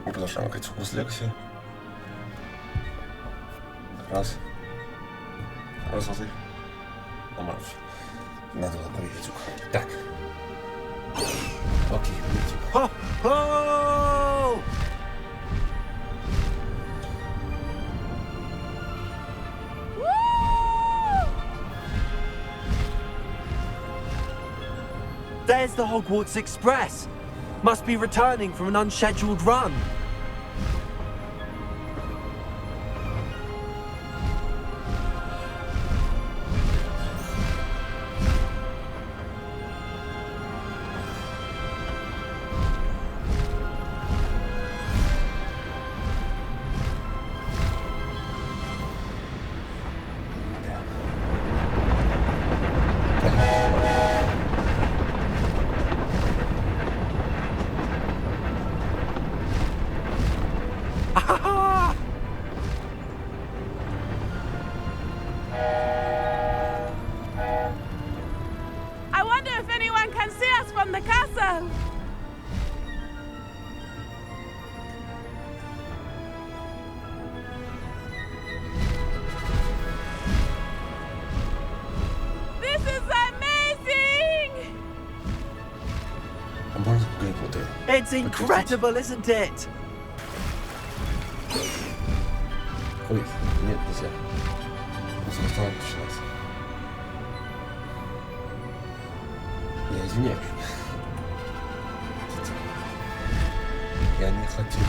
Мы продолжаем играть в Hogwarts Legacy. Раз. Раз, два, три. Нормально. Надо было проверить звук. Так. Окей, видите. Ho-ho! There's the Hogwarts Express. Must be returning from an unscheduled run. I wonder if anyone can see us from the castle. This is amazing! А можно поговорить вот это? It's incredible, isn't it? Ой, нет, нельзя. Музыка стала начинаться. Я извиняюсь. Я не хотел.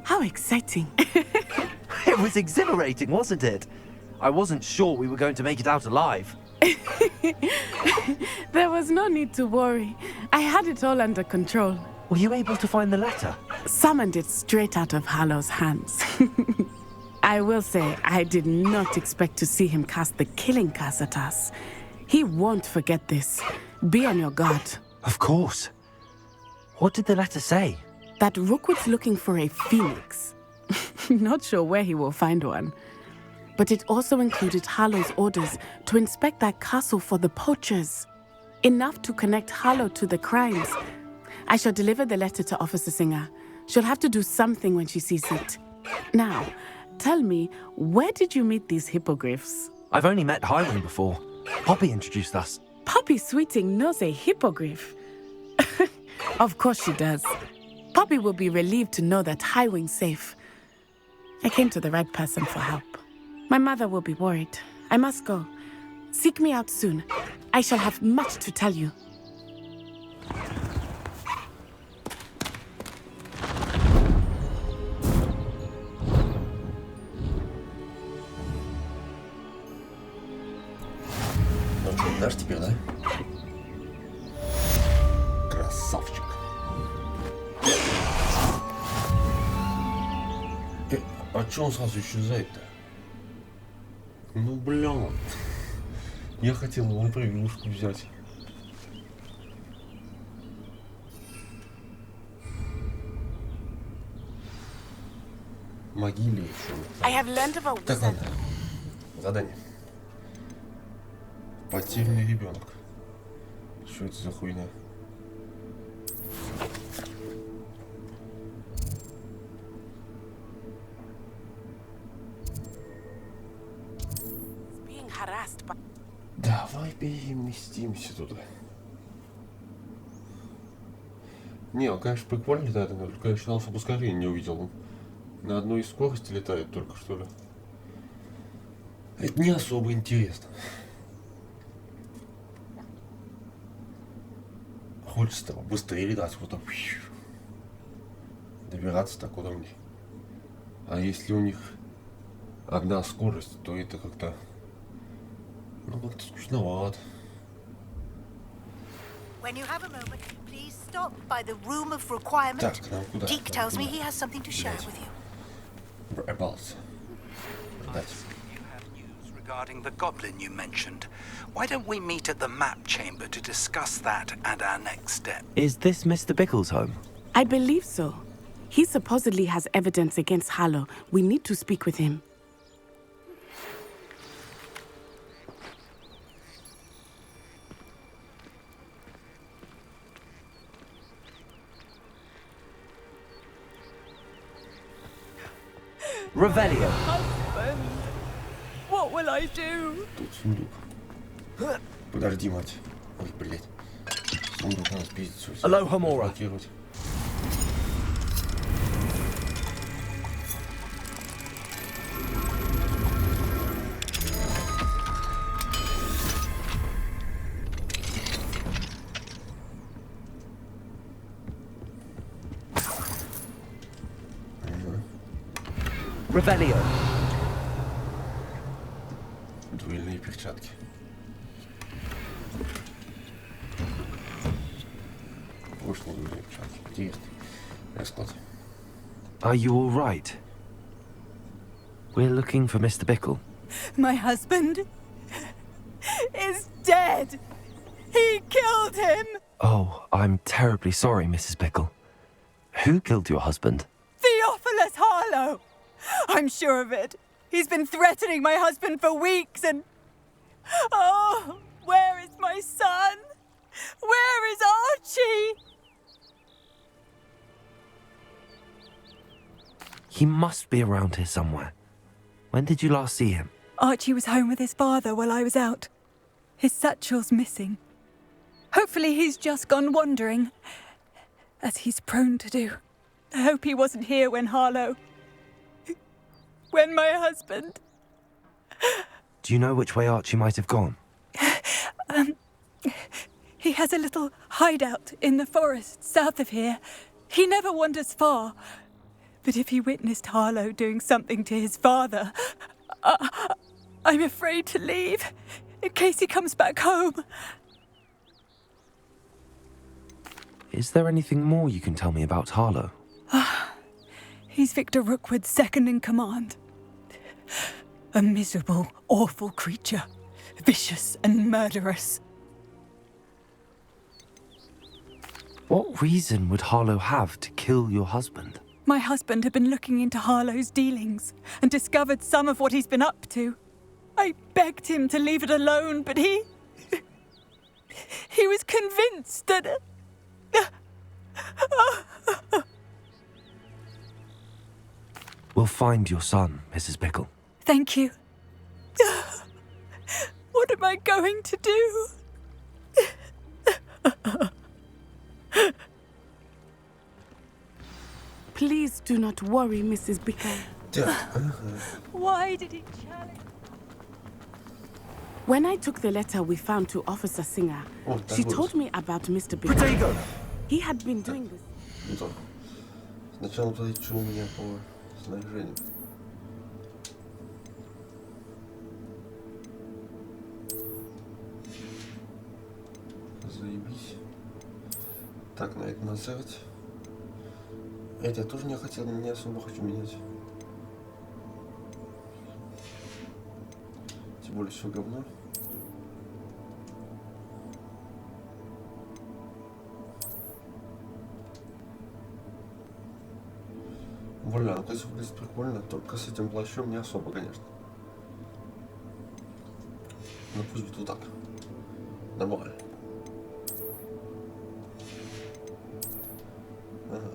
How exciting. It was exhilarating, wasn't it? I wasn't sure we were going to make it out alive. There was no need to worry. I had it all under control. Were you able to find the letter? Summoned it straight out of Hallow's hands. I will say, I did not expect to see him cast the killing curse at us. He won't forget this. Be on your guard. Of course. What did the letter say? That Rookwood's looking for a phoenix. Not sure where he will find one. But it also included Harlow's orders to inspect that castle for the poachers. Enough to connect Harlow to the crimes. I shall deliver the letter to Officer Singer. She'll have to do something when she sees it. Now, tell me, where did you meet these hippogriffs? I've only met Highwing before. Poppy introduced us. Poppy Sweeting knows a hippogriff. Of course she does. Poppy will be relieved to know that Highwing's safe. I came to the right person for help. My mother will be worried. I must go. Seek me out soon. I shall have much to tell you. Ну что, наш теперь, да? Красавчик. А чё он сразу исчезает-то? Ну, блин. Я хотел его на превьюшку взять. Могиле еще. Так, ладно. Задание. Потерянный ребенок. Что это за хуйня? Давай переместимся туда. Не, он, конечно, прикольно летает, но только я еще на ускорение не увидел. Он на одной из скорости летает только, что ли. Это не особо интересно. Хочется быстрее летать, вот так. Добираться так удобнее. А если у них одна скорость, то это как-то... Ну, как-то скучновато. When you have a moment, please stop by the room of requirement. Так, нам куда? Deke tells me he has something to share with you. Whereabouts? Дать. regarding the goblin you mentioned. Why don't we meet at the map chamber to discuss that and our next step? Is this Mr. Bickle's home? I believe so. He supposedly has evidence against Harlow. We need to speak with him. Revelio. Husband, what will I do? Тут сундук. Подожди, мать. Ой, блядь. Сундук надо спиздить. Все, Aloha, Mora. Блокировать. Revelio. Дуэльные перчатки. Вышла дуэльные перчатки. Интересный расклад. Are you all right? We're looking for Mr. Bickle. My husband is dead. He killed him. Oh, I'm terribly sorry, Mrs. Bickle. Who killed your husband? Theophilus Harlow. I'm sure of it. He's been threatening my husband for weeks and... Oh, where is my son? Where is Archie? He must be around here somewhere. When did you last see him? Archie was home with his father while I was out. His satchel's missing. Hopefully he's just gone wandering, as he's prone to do. I hope he wasn't here when Harlow... when my husband... Do you know which way Archie might have gone? He has a little hideout in the forest south of here. He never wanders far. But if he witnessed Harlow doing something to his father, I'm afraid to leave, in case he comes back home. Is there anything more you can tell me about Harlow? He's Victor Rookwood's second in command. A miserable, awful creature. Vicious and murderous. What reason would Harlow have to kill your husband? My husband had been looking into Harlow's dealings and discovered some of what he's been up to. I begged him to leave it alone, but he was convinced that... We'll find your son, Mrs. Bickle. Thank you. What am I going to do? Please do not worry, Mrs. Bickle. Why did he challenge? When I took the letter we found to Officer Singer, she told me about Mr. Bickle. He had been doing this. Ну так. Сначала посмотреть, что у меня по снаряжению. Заебись. Так, на это насрать. Это я тоже не хотел, не особо хочу менять. Тем более все говно. Бля, ну конечно, выглядит прикольно, только с этим плащом не особо, конечно. Ну пусть будет вот так. Нормально. Ага.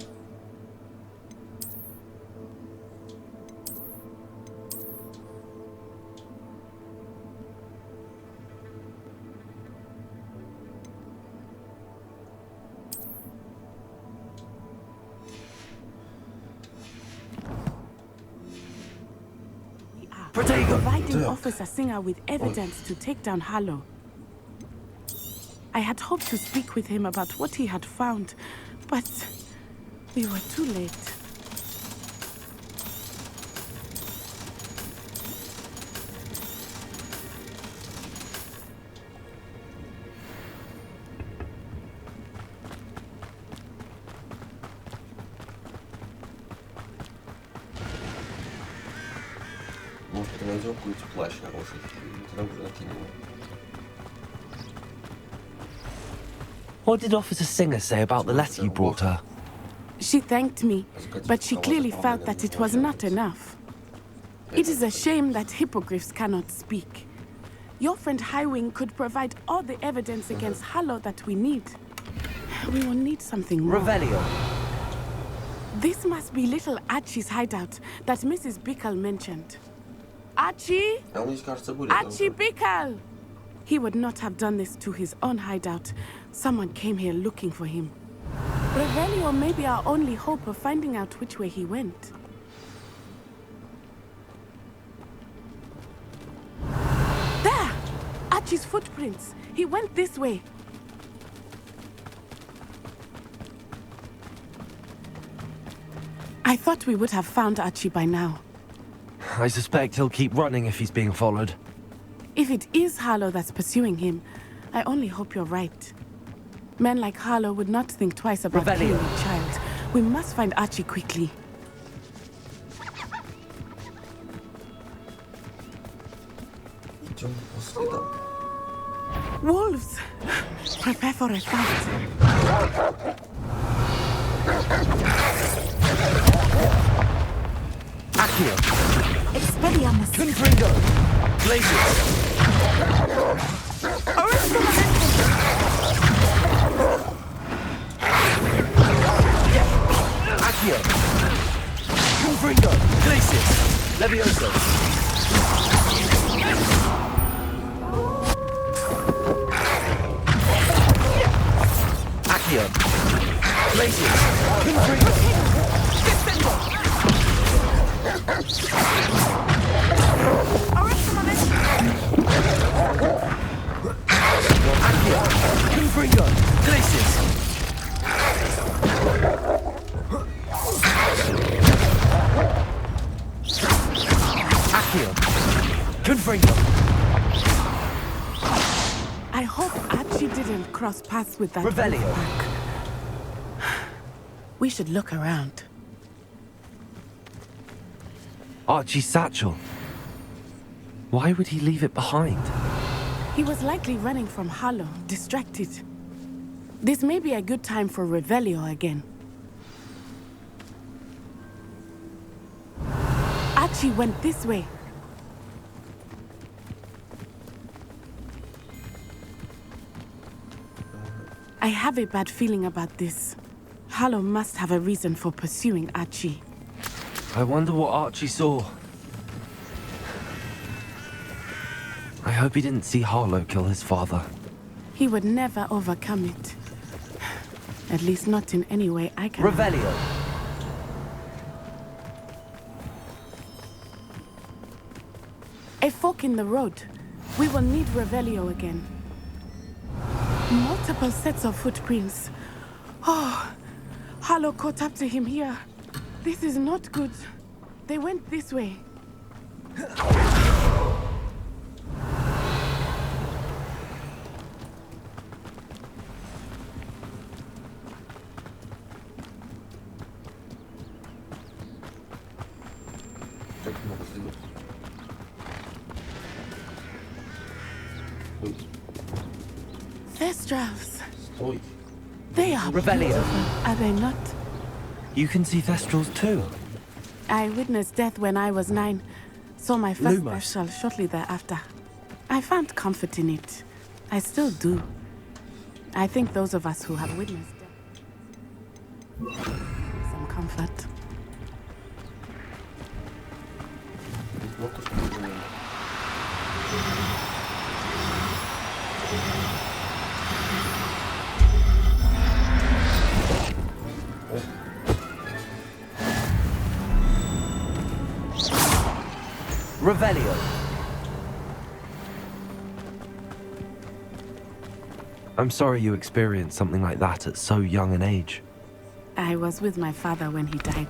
Providing Officer Singer with evidence to take down Harlow. I had hoped to speak with him about what he had found, but we were too late. найдем какой-нибудь плащ хороший. И тогда уже накинем. What did Officer Singer say about the letter you brought her? She thanked me, but she clearly felt that it was not enough. It is a shame that hippogriffs cannot speak. Your friend Highwing could provide all the evidence against Harlow that we need. We will need something more. Revelio. This must be little Archie's hideout that Mrs. Bickle mentioned. Archie? Archie Bickle! He would not have done this to his own hideout. Someone came here looking for him. Revelio may be our only hope of finding out which way he went. There! Archie's footprints. He went this way. I thought we would have found Archie by now. I suspect he'll keep running if he's being followed. If it is Harlow that's pursuing him, I only hope you're right. Men like Harlow would not think twice about killing a child. We must find Archie quickly. Wolves! Prepare for a fight. Accio. Expelliarmus. Confringo. Glacius. Accio. Confringo. Glacius. Levioso. Accio. Glacius. Confringo. Accio. Confringo. Glacius. Accio. Confringo. I hope Archie didn't cross paths with that Revelio. wolf pack. We should look around. Archie's satchel. Why would he leave it behind? He was likely running from Harlow, distracted. This may be a good time for Revelio again. Archie went this way. I have a bad feeling about this. Harlow must have a reason for pursuing Archie. I wonder what Archie saw. I hope he didn't see Harlow kill his father. He would never overcome it. At least not in any way I can. Revelio. A fork in the road. We will need Revelio again. Multiple sets of footprints. Oh, Harlow caught up to him here. This is not good. They went this way. Thestrals. Ой. They are Revelio. beautiful, are they not? You can see Thestrals too. I witnessed death when I was 9. Saw my first Lumos. Thestral shortly thereafter. I found comfort in it. I still do. I think those of us who have witnessed death some comfort. Revelio. I'm sorry you experienced something like that at so young an age. I was with my father when he died.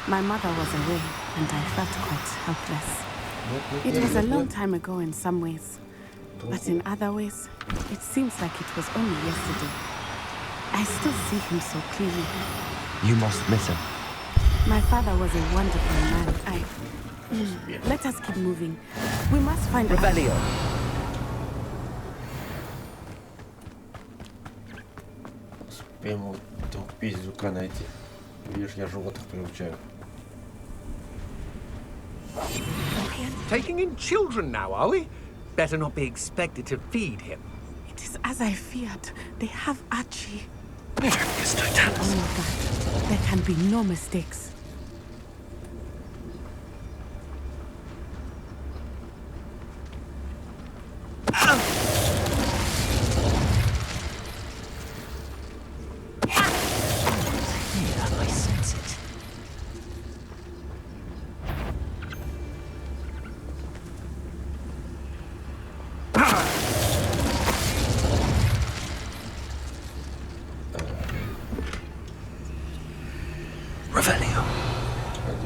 My mother was away, and I felt quite helpless. It was a long time ago in some ways, but in other ways, it seems like it was only yesterday. I still see him so clearly. You must miss him. My father was a wonderful man. Let us keep moving. We must find Revelio. Успеем вот этого пиздюка найти. Видишь, я животных приучаю. Taking in children now, are we? Better not be expected to feed him. It is as I feared. They have Archie. Yes, no Oh my God. There can be no mistakes. I sense it. Revelio.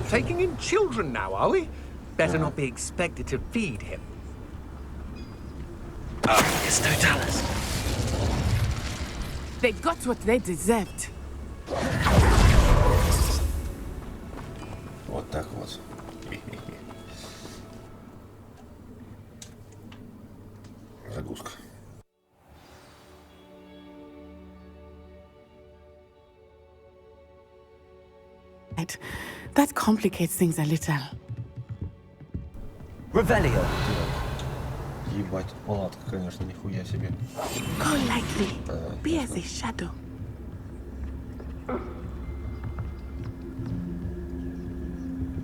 Taking in children now, are we? Better not be expected to feed him. Yes, no Dallas. They got what they deserved. Вот так вот. Загрузка. That complicates things a little. Revelio. Ебать, палатка, конечно, нихуя себе. Go lightly. Be as a shadow.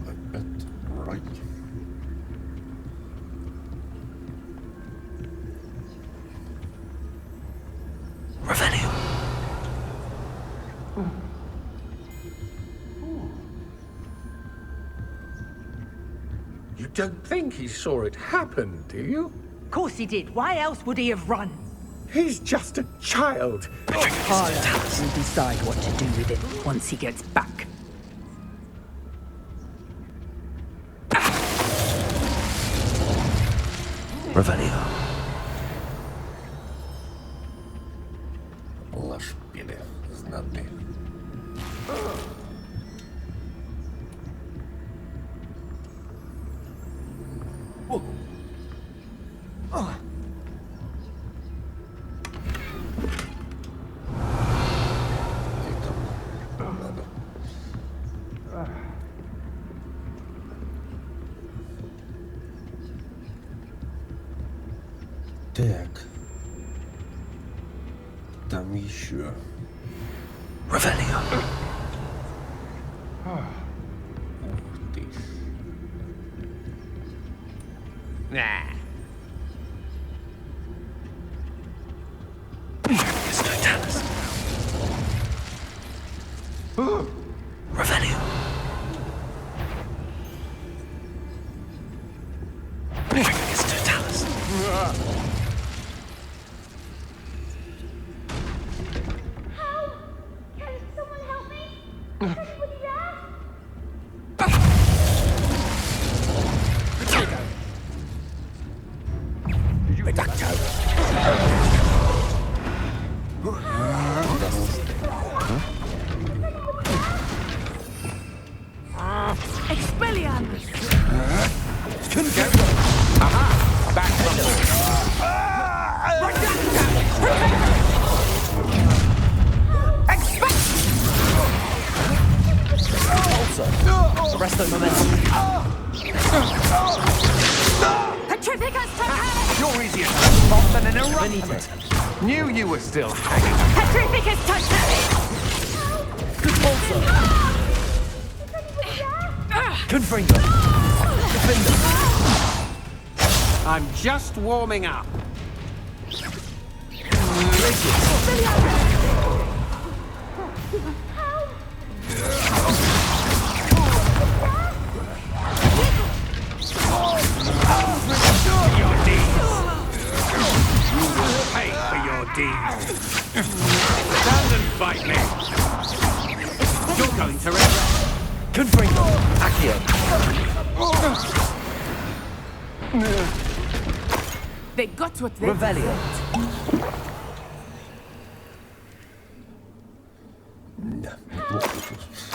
Опять рай. Revelio. You don't think he saw it happen, do you? Of course he did. Why else would he have run? He's just a child. Carla will decide what to do with him once he gets back. Revelio. Лашпили знатные. Так. Там еще. Revelio. Ух ты. Yes, no Dallas. Revelio. Yes, no Dallas. Can someone help me? Anybody there? Expelliarmus! Resto momentum. Petrificus totalis! You're easier to spot than an eruption. Benito. Knew you were still hanging. Petrificus totalis! Confringo. Defender. I'm just warming up. Your deeds. You will pay for your deeds. Stand and fight me. You're going to regret. Confringo. Accio. They got what they Revelio. Да, неплохо получилось.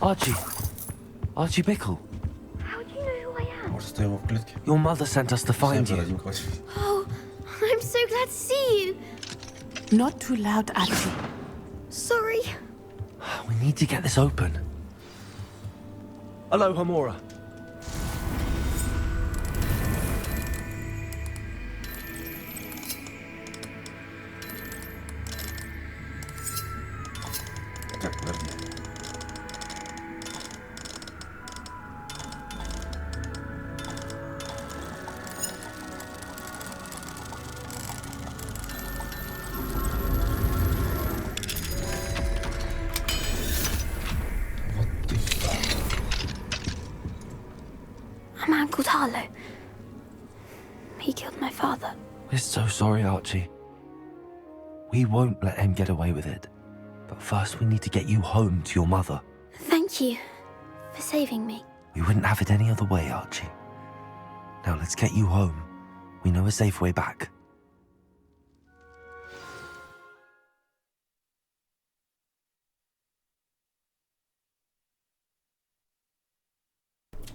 Archie. Archie Bickle. How do you know who I am? Может, стоим в клетке? Your mother sent us to find you. Oh, I'm so glad to see you. Not too loud, Archie. Sorry. We need to get this open. Hello, Hamora. Так, подожди. A man called Harlow. He killed my father. We're so sorry, Archie. We won't let him get away with it. But first we need to get you home to your mother. Thank you for saving me. We wouldn't have it any other way, Archie. Now let's get you home. We know a safe way back.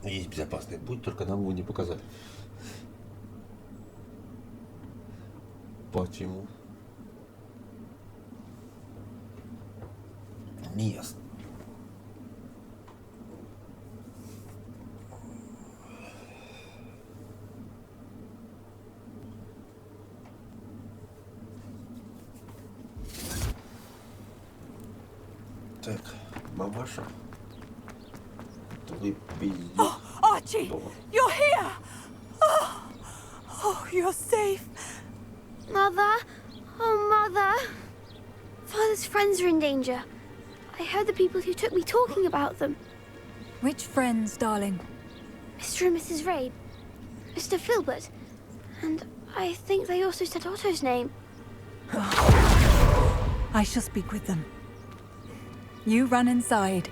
Есть безопасный путь, только нам его не показали. Почему? Не ясно. Так, мамаша. Oh, Archie, you're here! Oh, you're safe. Mother? Oh, Mother. Father's friends are in danger. I heard the people who took me talking about them. Which friends, darling? Mr. and Mrs. Rabe, Mr. Filbert, and I think they also said Otto's name. I shall speak with them. You run inside.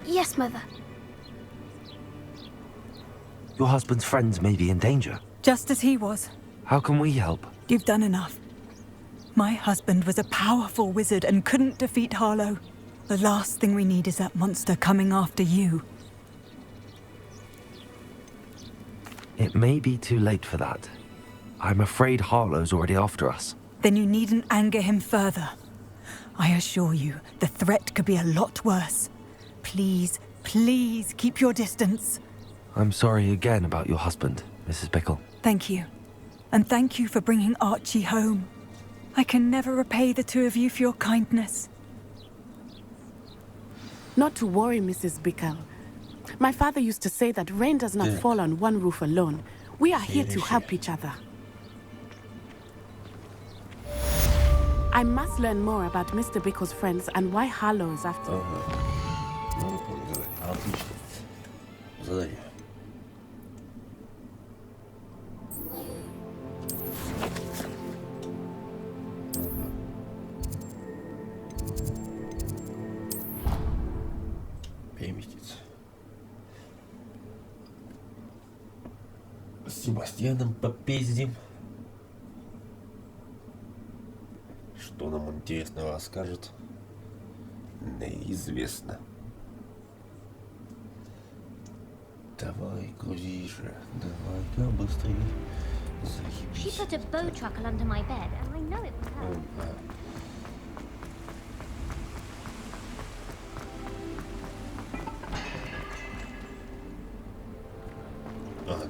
Yes, Mother. Your husband's friends may be in danger. Just as he was. How can we help? You've done enough. My husband was a powerful wizard and couldn't defeat Harlow. The last thing we need is that monster coming after you. It may be too late for that. I'm afraid Harlow's already after us. Then you needn't anger him further. I assure you, the threat could be a lot worse. Please, please keep your distance. I'm sorry again about your husband, Mrs. Bickle. Thank you. And thank you for bringing Archie home. I can never repay the two of you for your kindness. Not to worry, Mrs. Bickle. My father used to say that rain does not fall on one roof alone. We are here to help each other. I must learn more about Mr. Bickle's friends and why Harlow is after him. Ну, выполнил задание. Отлично. Задание. Переместиться. С Себастьяном попиздим. Что нам интересного расскажет, неизвестно. Давай, грузи же, давай-ка быстрее. She put a bow truckle under my bed, and I know it was her.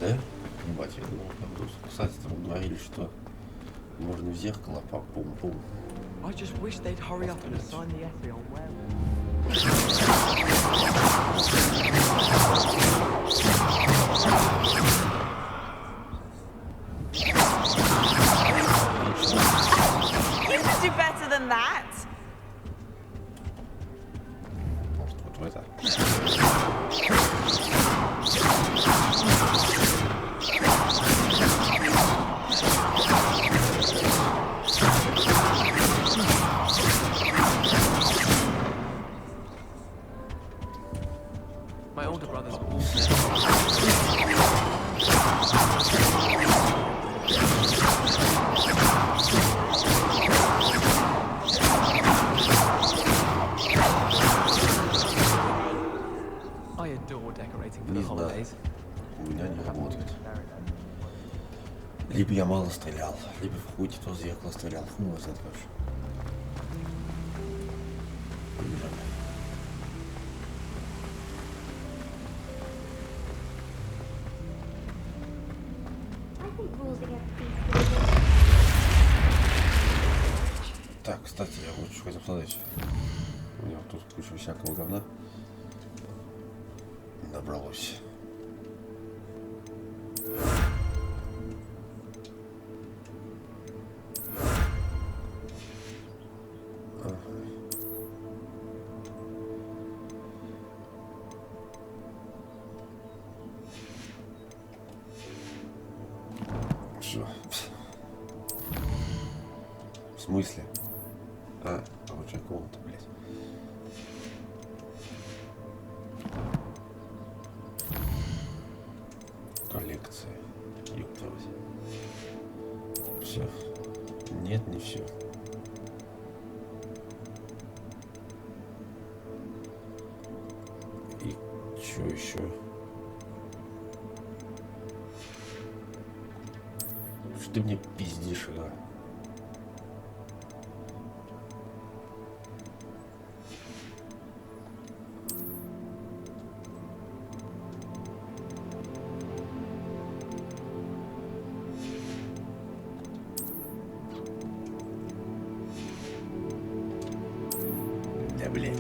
Да? Ебать, я думал, там тут, кстати, там говорили, что можно в зеркало по пум-пум. I just wish they'd hurry up and assign the essay on where. You can do better than that. Может, вот в это. My older brother's Либо я мало стрелял, либо в хуй то зеркало стрелял. Хуй его знает, короче. Побежали. Так, кстати, я вот что хотел сказать. У меня тут куча всякого говна набралось. Все. В смысле? Получай комнату, блядь. Коллекция. Ёпталась. Все. Нет, не все. И что еще? Что ты мне пиздишь, да? Да, блядь.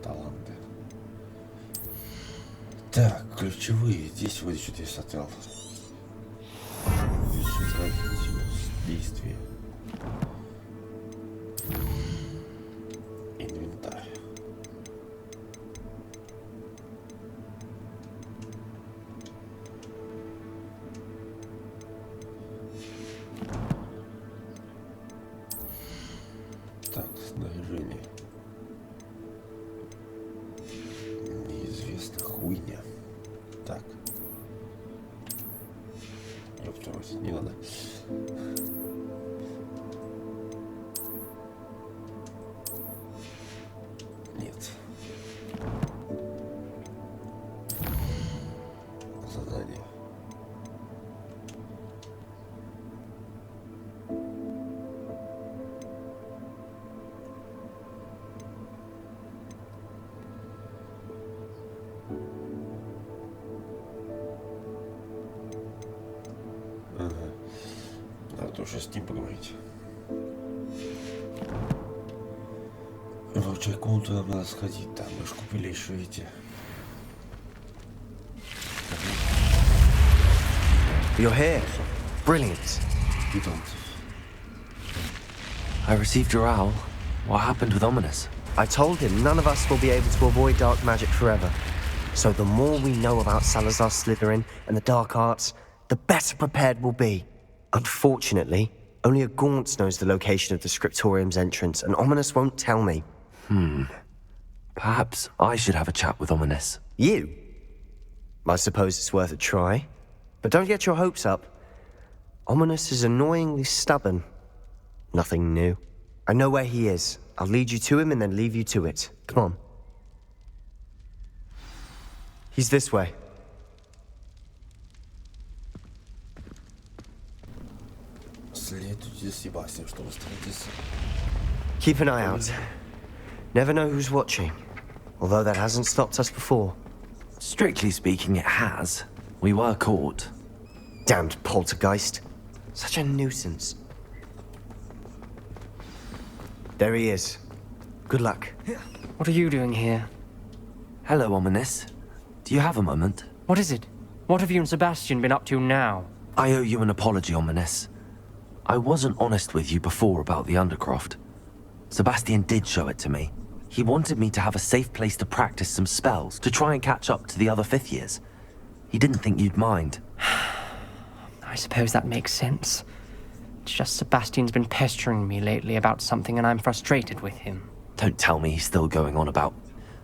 Таланты. Так, ключевые. Здесь вот что-то я смотрел. Действие. Инвентарь. Так, снаряжение. Неизвестно, хуйня. Так. Ёпталась, не надо. Нет. Задание. Ага. Надо уже с ним поговорить. В комнату нам надо сходить, там мы же купили еще эти. You're here. Brilliant. You don't. I received your owl. What happened with Ominous? I told him none of us will be able to avoid dark magic forever. So the more we know about Salazar Slytherin and the dark arts, the better prepared we'll be. Unfortunately, only a Gaunt knows the location of the Scriptorium's entrance, and Ominous won't tell me. Perhaps I should have a chat with Ominous. You? I suppose it's worth a try. But don't get your hopes up. Ominous is annoyingly stubborn. Nothing new. I know where he is. I'll lead you to him and then leave you to it. Come on. He's this way. Следуйте за Себастьяном, чтобы встретиться. Keep an eye out. Never know who's watching. Although that hasn't stopped us before. Strictly speaking, it has. We were caught. Damned poltergeist. Such a nuisance. There he is. Good luck. What are you doing here? Hello, Ominous. Do you have a moment? What is it? What have you and Sebastian been up to now? I owe you an apology, Ominous. I wasn't honest with you before about the Undercroft. Sebastian did show it to me. He wanted me to have a safe place to practice some spells, to try and catch up to the other fifth years. He didn't think you'd mind. I suppose that makes sense. It's just Sebastian's been pestering me lately about something and I'm frustrated with him. Don't tell me he's still going on about,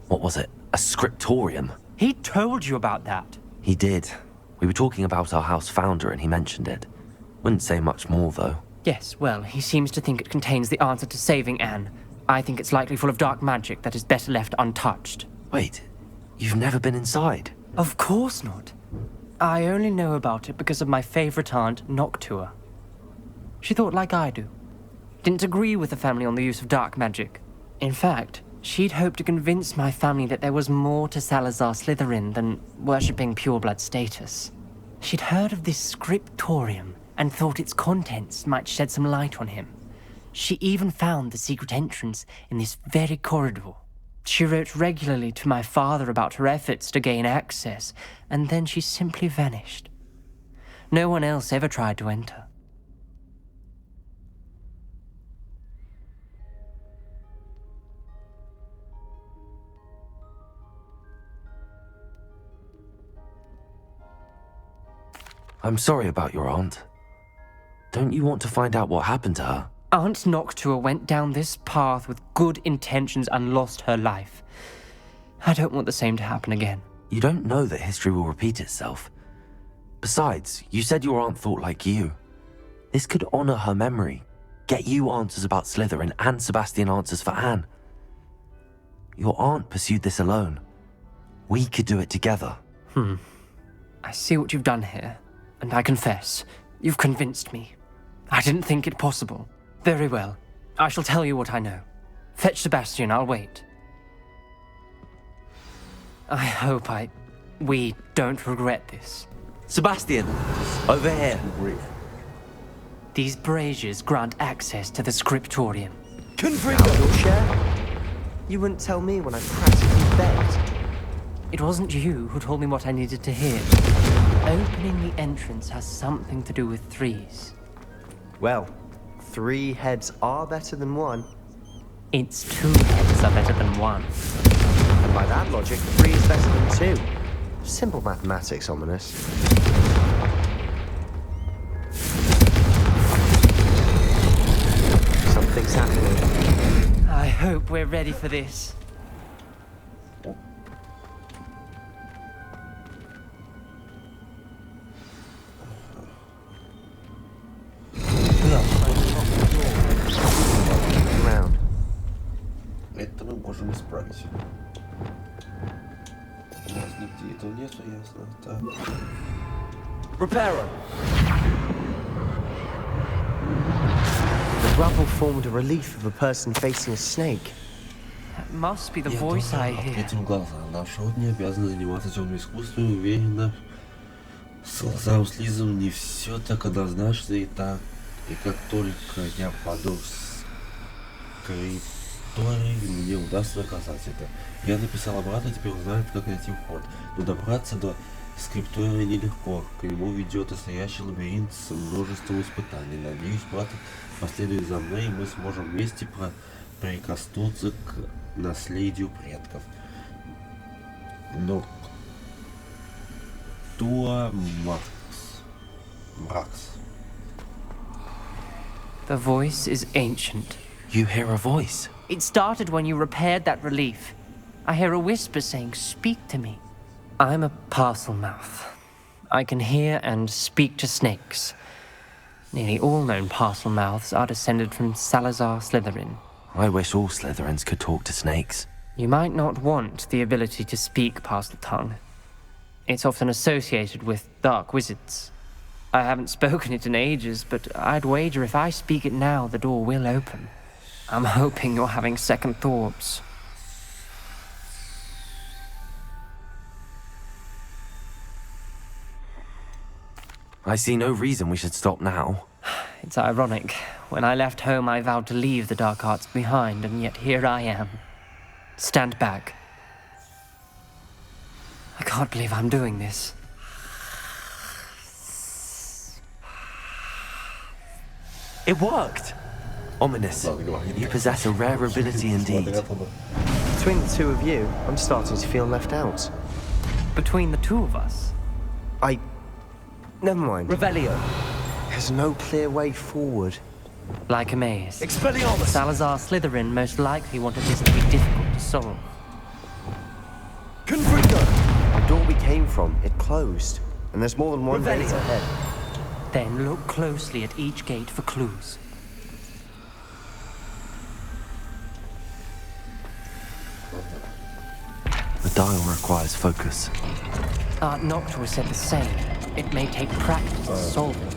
what was it, a scriptorium? He told you about that. He did. We were talking about our house founder and he mentioned it. Wouldn't say much more, though. Yes, well, he seems to think it contains the answer to saving Anne. I think it's likely full of dark magic that is better left untouched. Wait, you've never been inside? Of course not. I only know about it because of my favorite aunt, Noctua. She thought like I do. Didn't agree with the family on the use of dark magic. In fact, she'd hoped to convince my family that there was more to Salazar Slytherin than worshipping pureblood status. She'd heard of this scriptorium and thought its contents might shed some light on him. She even found the secret entrance in this very corridor. She wrote regularly to my father about her efforts to gain access, and then she simply vanished. No one else ever tried to enter. I'm sorry about your aunt. Don't you want to find out what happened to her? Aunt Noctua went down this path with good intentions and lost her life. I don't want the same to happen again. You don't know that history will repeat itself. Besides, you said your aunt thought like you. This could honor her memory, get you answers about Slytherin and Sebastian answers for Anne. Your aunt pursued this alone. We could do it together. I see what you've done here, and I confess, you've convinced me. I didn't think it possible. Very well. I shall tell you what I know. Fetch Sebastian, I'll wait. I hope we don't regret this. Sebastian, over here. These braziers grant access to the scriptorium. Now your share? You wouldn't tell me when I practically begged. It wasn't you who told me what I needed to hear. Opening the entrance has something to do with threes. Well, 3 heads are better than 1. It's 2 heads are better than 1. And by that logic, 3 is better than 2. Simple mathematics, ominous. Something's happening. I hope we're ready for this. Это мы можем исправить. У нас нигде этого нету, ясно. Так. Reparo. The rubble formed a relief of a person facing a snake. That must be the voice I hear. Этим глазом нашего не обязаны заниматься темным искусством, уверенно. Салазару Слизерину не все так однозначно и так. И как только я паду с мне удастся доказать это. Я написал обратно, теперь он знает, как найти вход. Но добраться до скриптория нелегко. К нему ведет настоящий лабиринт с множеством испытаний. Надеюсь, брат последует за мной, и мы сможем вместе прикоснуться к наследию предков. Но Туа Макс. The voice is ancient. You hear a voice? It started when you repaired that relief. I hear a whisper saying, "Speak to me." I'm a parcel mouth. I can hear and speak to snakes. Nearly all known parcel mouths are descended from Salazar Slytherin. I wish all Slytherins could talk to snakes. You might not want the ability to speak parcel tongue. It's often associated with dark wizards. I haven't spoken it in ages, but I'd wager if I speak it now, the door will open. I'm hoping you're having second thoughts. I see no reason we should stop now. It's ironic. When I left home, I vowed to leave the dark arts behind, and yet here I am. Stand back. I can't believe I'm doing this. It worked! Ominous. You possess a rare ability indeed. Between the two of you, I'm starting to feel left out. Between the two of us? Never mind. Revelio. There's no clear way forward. Like a maze. Expelliarmus! Salazar Slytherin most likely wanted this to be difficult to solve. Confringo! came from, it closed. And there's more than one gate ahead. Then look closely at each gate for clues. The dial requires focus. Aunt Noctua said the same. It may take practice to solve it.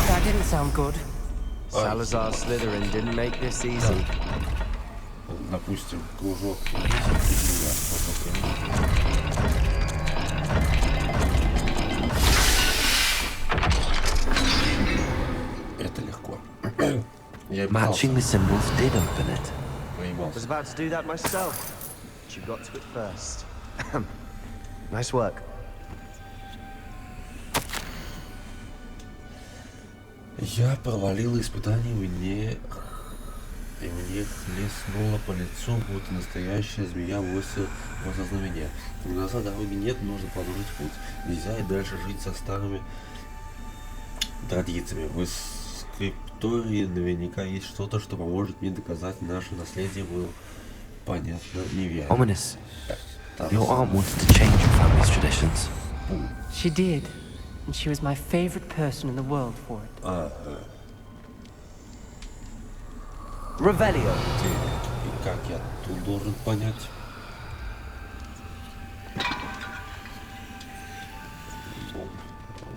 That didn't sound good. Salazar Slytherin didn't make this easy. Допустим, кружок. Это легко. Matching the symbols did open it. I was about to do that myself. But you got to it first. Nice work. Я провалил испытание, и мне хлестнуло по лицу, будто настоящая змея бросила знамения. В глаза дороги нет, нужно продолжить путь. Нельзя и дальше жить со старыми традициями. В скриптории наверняка есть что-то, что поможет мне доказать наше наследие было понятно неверно. Ominous. Your aunt wanted to change your family's traditions. She did. And she was my favorite person in the world for it. Revelio. И как я тут должен понять?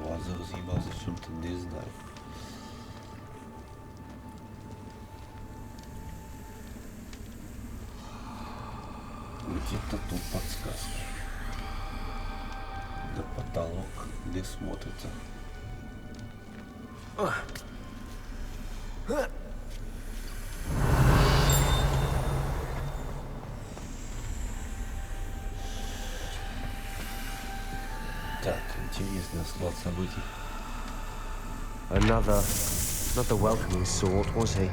Лазер разъебался чем-то, не знаю. Где-то тут подсказка. На потолок не смотрится. Так, интересный склад событий. Another, not the welcoming sort, was he?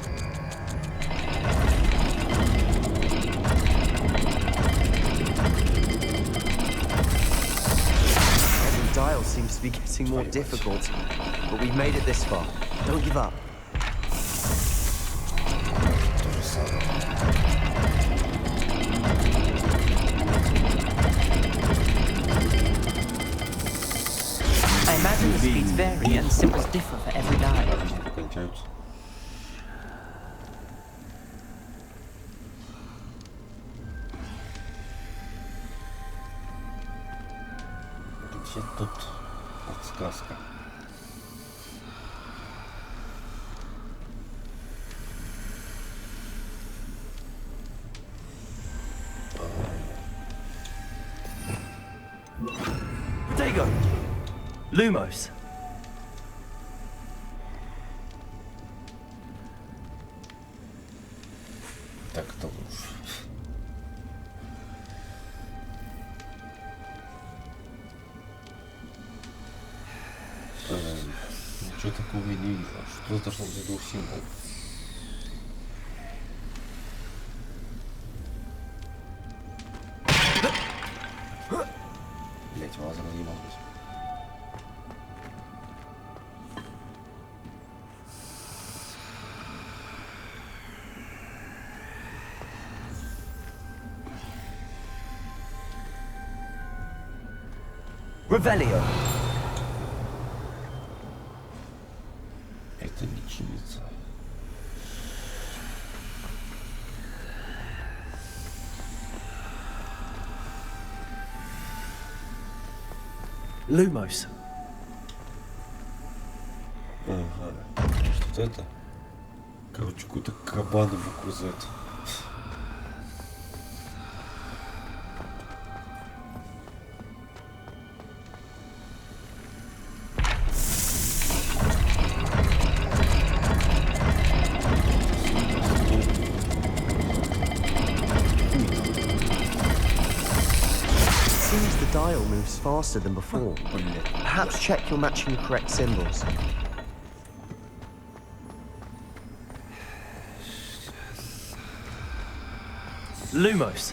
Every dial seems to be getting more difficult, but we've made it this far. Don't give up. I imagine the speeds vary and symbols differ for every dial. Где тут подсказка? Dago! Lumos! Так, это лучше. Ничего такого я не вижу. Что это должно быть двух символов? Блять, лазер разъебался. Revelio. Это лечится. Lumos. Ага. Что это? Короче, какой-то кабан букву Z. Dial moves faster than before. Perhaps check you're matching the correct symbols. Lumos.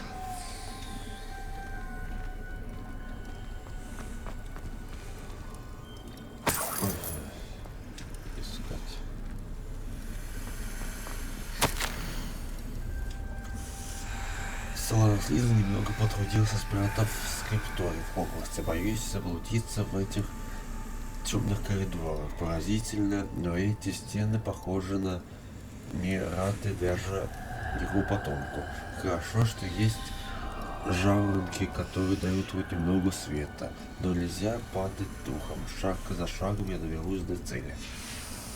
Салазар Слизерин немного потрудился, спрятав скрипторий в Хогвартсе. Боюсь заблудиться в этих темных коридорах. Поразительно, но эти стены похожи на мираты, даже его потомку. Хорошо, что есть жаворонки, которые дают хоть немного света, но нельзя падать духом. Шаг за шагом я доберусь до цели.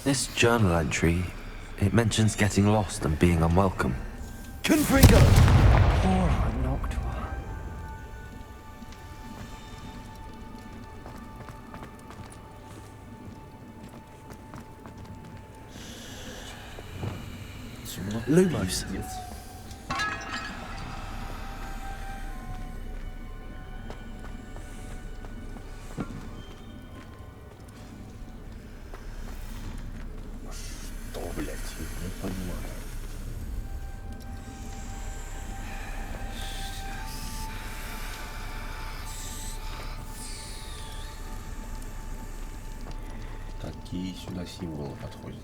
This journal entry, it mentions getting lost and being unwelcome. Confringo! Poor Noctua. Lumos. Что, блядь, я не понимаю. Какие сюда символы подходят?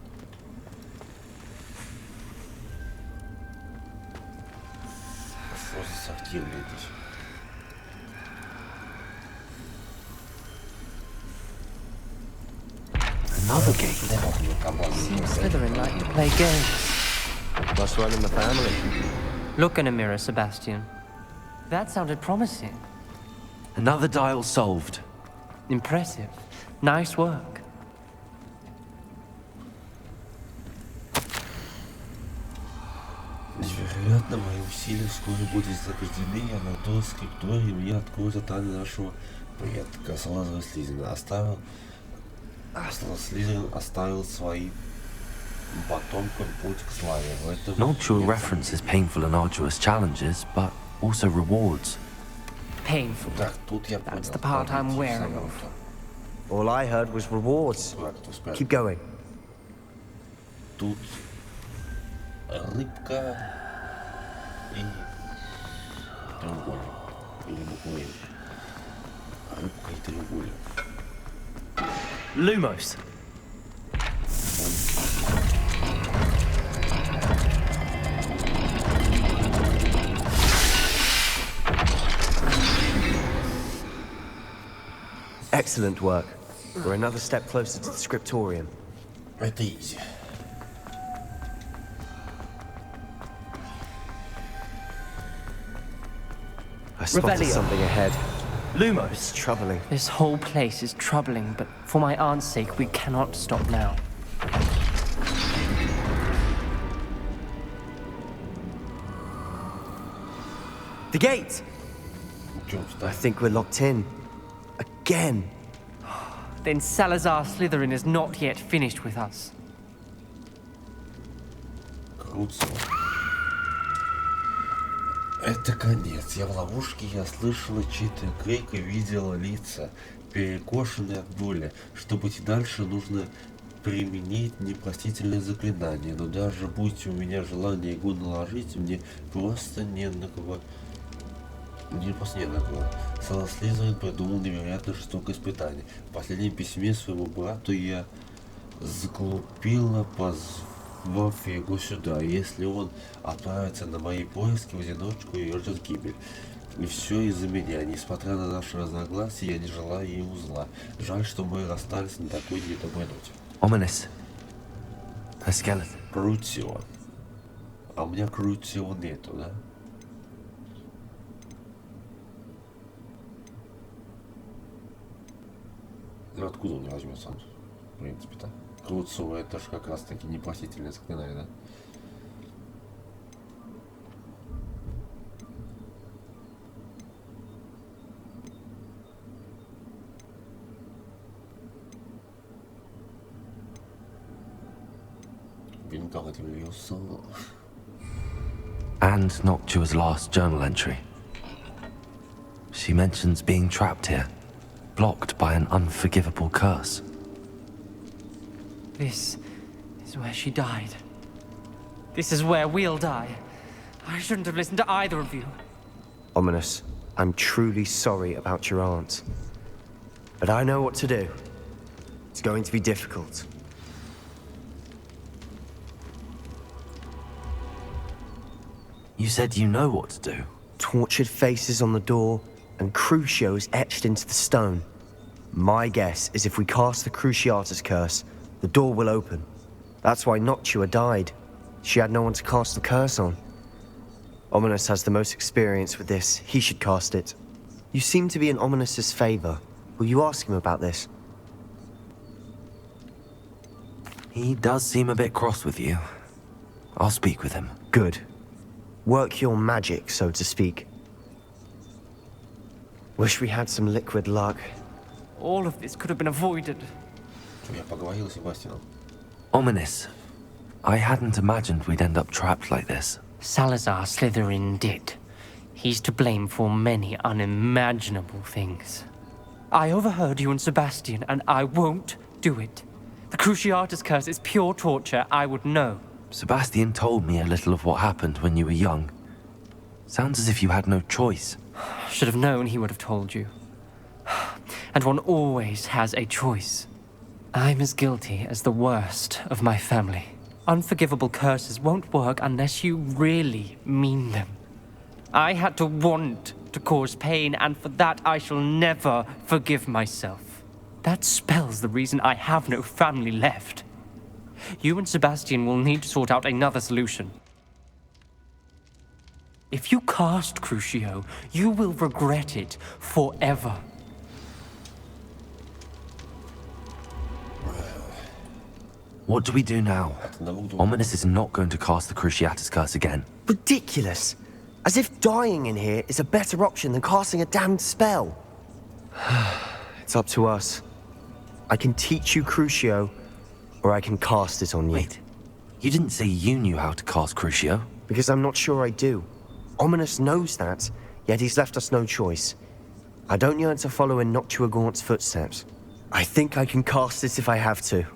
Что за сортир здесь? Another gate. Seems Slytherin like to play games. Must run in the family. Look in a mirror, Sebastian. That sounded promising. Another dial solved. Impressive. Nice work. Невероятно, мои усилия вскоре будут вознаграждены, а на то скриптории мне откроют тайны нашего предка Салазара Слизерина. Слизерин оставил своим потомкам путь к славе. В этом Noctua references painful and arduous challenges, but also rewards. Painful. Так, тут я понял. That's the part I'm wary of. All I heard was rewards. Keep going. Тут рыбка и треугольник. Или буквы. Рыбка и треугольник. Lumos. Excellent work. We're another step closer to the scriptorium. Это easy. I spotted Revelio. something ahead. Lumos. It's troubling. This whole place is troubling, but for my aunt's sake, we cannot stop now. The gate! I think we're locked in. Again. Then Salazar Slytherin is not yet finished with us. Круто. Это конец. Я в ловушке, я слышала чей-то крик и видела лица, перекошенные от боли. Чтобы идти дальше, нужно применить непростительное заклинание. Но даже будь у меня желание его наложить, мне просто не на кого. Мне просто не на кого. Салазар Слизерин придумал невероятно жестокое испытание. В последнем письме своему брату я заглупила, позвав его сюда. Если он отправится на мои поиски, в одиночку ее ждет гибель. И все из-за меня. Несмотря на наши разногласия, я не желаю ему зла. Жаль, что мы расстались на такой недоброй ноте. Ominous. A skeleton. Крутио. А у меня крутио нету, да? Ну откуда он возьмется? В принципе-то. Крутио это же как раз таки непростительное заклинание, да? And Noctua's last journal entry. She mentions being trapped here, blocked by an unforgivable curse. This is where she died. This is where we'll die. I shouldn't have listened to either of you. Ominous, I'm truly sorry about your aunt. But I know what to do. It's going to be difficult. You said you know what to do. tortured faces on the door, and Crucios etched into the stone. My guess is if we cast the Cruciatus curse, the door will open. That's why Noctua died. She had no one to cast the curse on. Ominous has the most experience with this. He should cast it. You seem to be in Ominous's favor. Will you ask him about this? He does seem a bit cross with you. I'll speak with him. Good. Work your magic, so to speak. Wish we had some liquid luck. All of this could have been avoided. Я поговорил с Себастьяном. Ominous. I hadn't imagined we'd end up trapped like this. Salazar Slytherin did. He's to blame for many unimaginable things. I overheard you and Sebastian, and I won't do it. The Cruciatus curse is pure torture, I would know. Sebastian told me a little of what happened when you were young. Sounds as if you had no choice. Should have known he would have told you. And one always has a choice. I'm as guilty as the worst of my family. Unforgivable curses won't work unless you really mean them. I had to want to cause pain, and for that I shall never forgive myself. That spells the reason I have no family left. You and Sebastian will need to sort out another solution. If you cast Crucio, you will regret it forever. What do we do now? Ominous is not going to cast the Cruciatus curse again. Ridiculous. As if dying in here is a better option than casting a damned spell. It's up to us. I can teach you Crucio, or I can cast it on you. Wait, you didn't say you knew how to cast Crucio? Because I'm not sure I do. Ominous knows that, yet he's left us no choice. I don't yearn to follow in Noctua Gaunt's footsteps. I think I can cast it if I have to.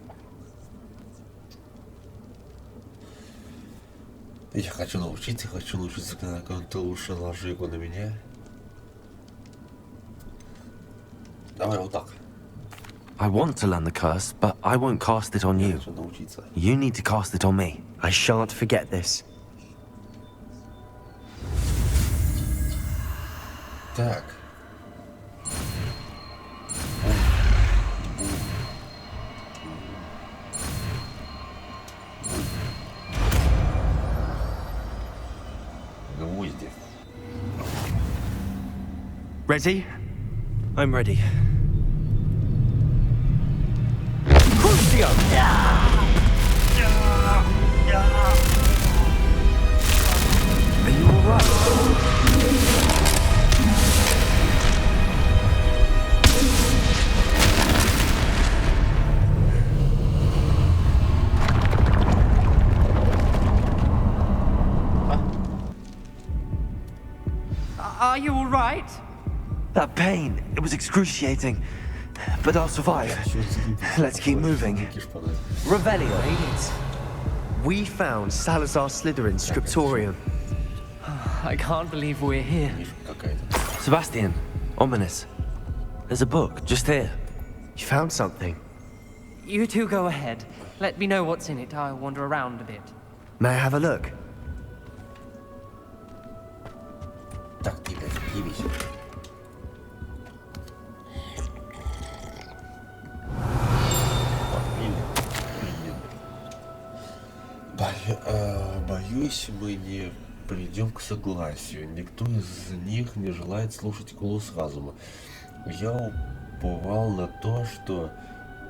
Я хочу научиться, когда ты лучше ложи его на меня. Давай вот так. I want to learn the curse, but I won't cast it on you. You need to cast it on me. I shan't forget this. Так. Гвозди. Ready? I'm ready. Crucio! Are you alright? Are you all right? That pain, it was excruciating. But I'll survive. Let's keep moving. Revelio. We found Salazar Slytherin's scriptorium. I can't believe we're here. Sebastian, Ominous. There's a book just here. You found something? You two go ahead. Let me know what's in it. I'll wander around a bit. May I have a look? Так, ты явись. Боюсь, мы не придем к согласию. Никто из них не желает слушать голос разума. Я уповал на то, что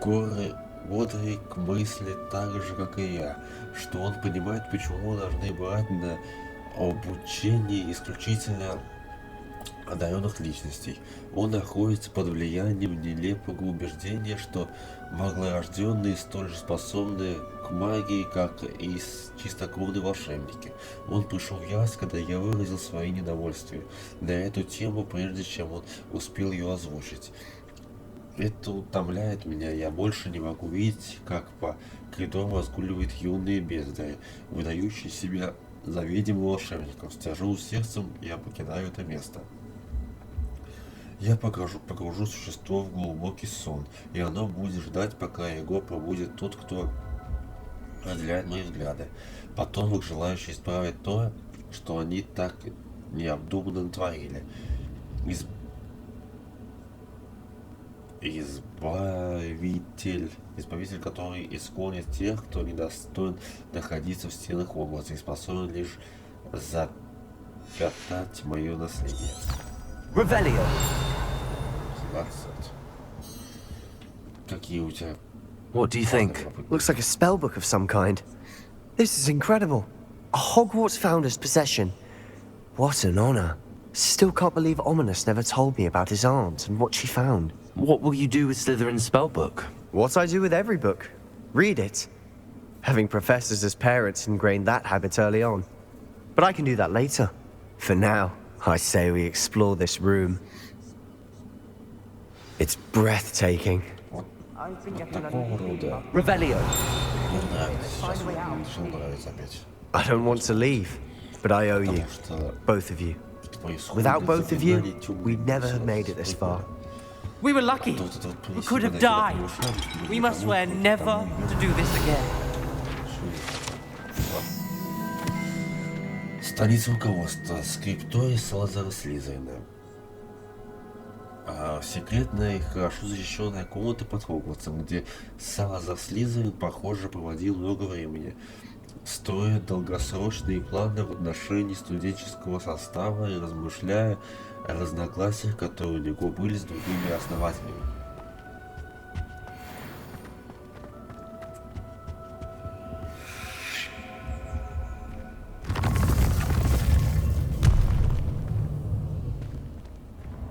Годрик мыслит так же, как и я, что он понимает, почему должны брать на обучение исключительно одаренных личностей. Он находится под влиянием нелепого убеждения, что маглорожденные столь же способны к магии, как и чистокровные волшебники. Он пришел в ярость, когда я выразил свое недовольствие на эту тему, прежде чем он успел ее озвучить. Это утомляет меня. Я больше не могу видеть, как по коридору разгуливают юные бездари, выдающие себя за видимым волшебником. С тяжелым сердцем я покидаю это место. Я погружу существо в глубокий сон, и оно будет ждать, пока его пробудет тот, кто разделяет мои взгляды. Потомок, желающий исправить то, что они так необдуманно натворили. Избавитель, который изгонит тех, кто недостоин находиться в стенах Хогвартса и способен лишь запятнать мое наследие. Revelio. 17. Какие у тебя? What do you think? Looks like a spellbook of some kind. This is incredible. A Hogwarts founder's possession. What an honor. Still can't believe Ominous never told me about his aunt and what she found. What will you do with Slytherin's spellbook? What I do with every book. Read it. Having professors as parents ingrained that habit early on. But I can do that later. For now, I say we explore this room. It's breathtaking. Revelio. I don't want to leave, but I owe you. Both of you. Without both of you, we'd never have made it this far. We were lucky. We could have died. We must swear never to do this again. Столица руководства. Скрипторий САЛАЗАРа СЛИЗЕРИНа. Секретная и хорошо защищенная комната под Хогвартсом, где Салазар Слизерин, похоже, проводил много времени, строя долгосрочные планы в отношении студенческого состава и размышляя о разногласиях, которые у него были с другими основателями.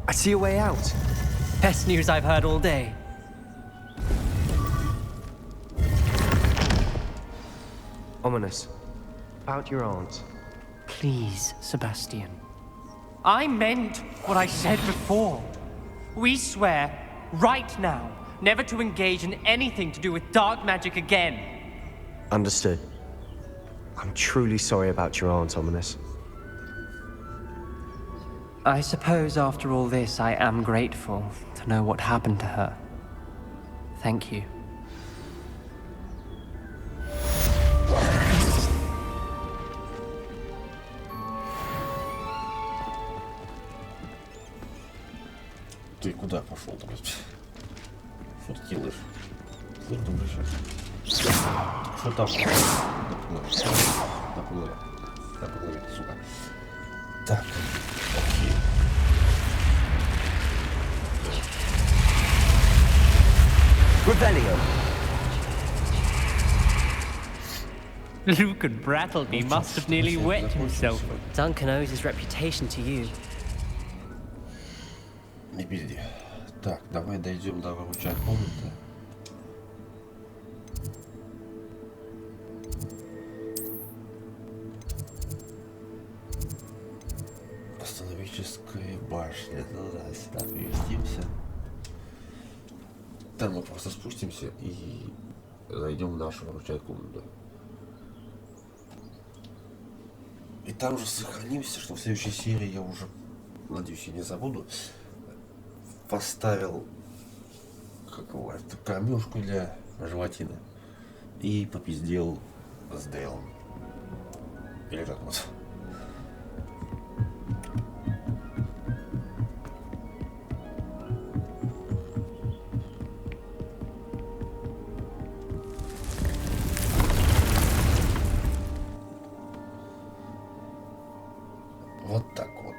I see a way out. Best news I've heard all day. Ominous. About your aunt. Please, Sebastian. I meant what I said before. We swear, right now, never to engage in anything to do with dark magic again. Understood. I'm truly sorry about your aunt, Ominous. I suppose after all this, I am grateful to know what happened to her. Thank you. Ты куда пошел там? Что ты делаешь? Слышь, ты сейчас. Что там? На голове, сука. Так, окей. Revelio. Luke and Brattleby must have nearly wet himself. Duncan owes his reputation to you. Не пизди. Так, давай дойдем до выручай комнаты. Астрономическая башня. Ну да, сюда переместимся. Там мы просто спустимся и зайдем в нашу выручай комнату. И там же сохранимся, что в следующей серии я уже, надеюсь, я не забуду, поставил какую-то кормежку для животины и попиздел с Дейлом. Или как вот. Вот так вот.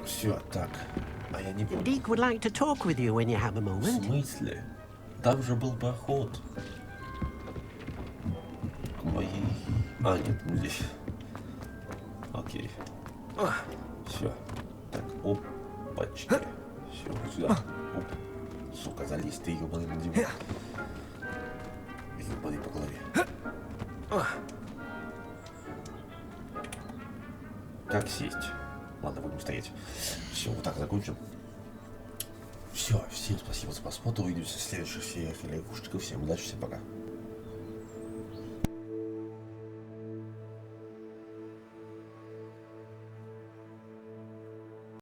Все, так. А я не понял. Dick would like to talk with you when you have a В moment. смысле? Там же был проход. К моей... А, нет, здесь. Окей. Все. Так, опачки. Все, сюда. Оп. Сука, залезь ты, ебаный на диван. Ебаный по голове. Как сесть? Ладно, будем стоять. Все, вот так закончим. Все, всем спасибо за просмотр. Увидимся в следующих сериях или игрушечках. Всем удачи, всем пока.